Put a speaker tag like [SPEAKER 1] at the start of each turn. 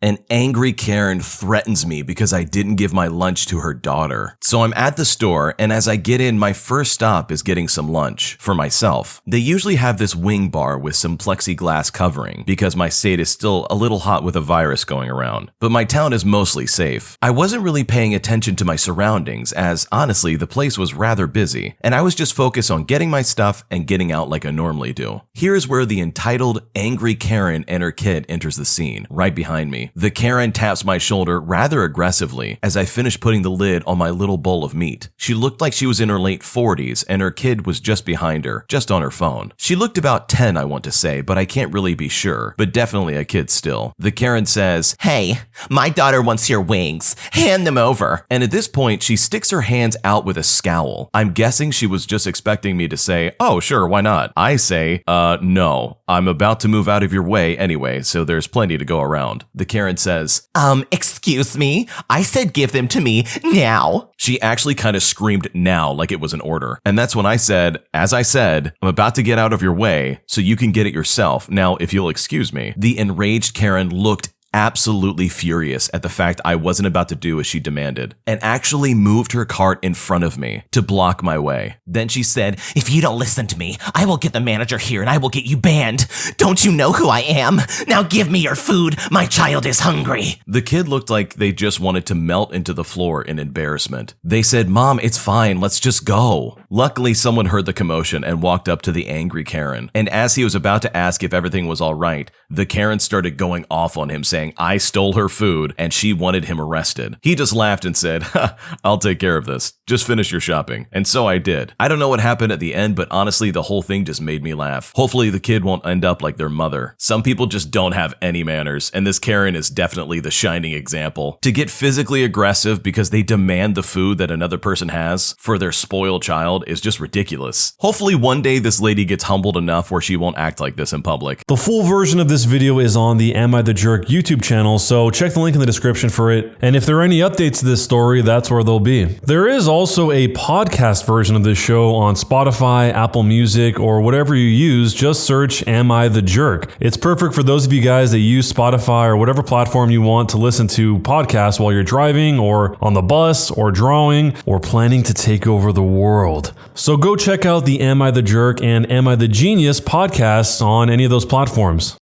[SPEAKER 1] An angry Karen threatens me because I didn't give my lunch to her daughter. So I'm at the store, and as I get in, my first stop is getting some lunch for myself. They usually have this wing bar with some plexiglass covering because my state is still a little hot with a virus going around. But my town is mostly safe. I wasn't really paying attention to my surroundings as, honestly, the place was rather busy, and I was just focused on getting my stuff and getting out like I normally do. Here's where the entitled angry Karen and her kid enters the scene, right behind me. The Karen taps my shoulder rather aggressively as I finish putting the lid on my little bowl of meat. She looked like she was in her late 40s and her kid was just behind her, just on her phone. She looked about 10, I want to say, but I can't really be sure, but definitely a kid still. The Karen says, "Hey, my daughter wants your wings. Hand them over." And at this point, she sticks her hands out with a scowl. I'm guessing she was just expecting me to say, "Oh, sure, why not?" I say, no, I'm about to move out of your way anyway, so there's plenty to go around. The Karen says, excuse me? I said give them to me now. She actually kind of screamed now like it was an order. And that's when I said, as I said, I'm about to get out of your way so you can get it yourself. Now, if you'll excuse me. The enraged Karen looked absolutely furious at the fact I wasn't about to do as she demanded, and actually moved her cart in front of me to block my way. Then she said, "If you don't listen to me, I will get the manager here and I will get you banned. Don't you know who I am? Now give me your food. My child is hungry." The kid looked like they just wanted to melt into the floor in embarrassment. They said, "Mom, it's fine. Let's just go." Luckily, someone heard the commotion and walked up to the angry Karen. And as he was about to ask if everything was all right, the Karen started going off on him, saying I stole her food and she wanted him arrested. He just laughed and said, "I'll take care of this. Just finish your shopping." And so I did. I don't know what happened at the end, but honestly, the whole thing just made me laugh. Hopefully the kid won't end up like their mother. Some people just don't have any manners, and this Karen is definitely the shining example. To get physically aggressive because they demand the food that another person has for their spoiled child is just ridiculous. Hopefully one day this lady gets humbled enough where she won't act like this in public.
[SPEAKER 2] The full version of this video is on the Am I the Jerk YouTube channel, so check the link in the description for it. And if there are any updates to this story, that's where they'll be. There is also a podcast version of this show on Spotify, Apple Music, or whatever you use. Just search Am I the Jerk. It's perfect for those of you guys that use Spotify or whatever platform you want to listen to podcasts while you're driving or on the bus or drawing or planning to take over the world. So go check out the Am I the Jerk and Am I the Genius podcasts on any of those platforms.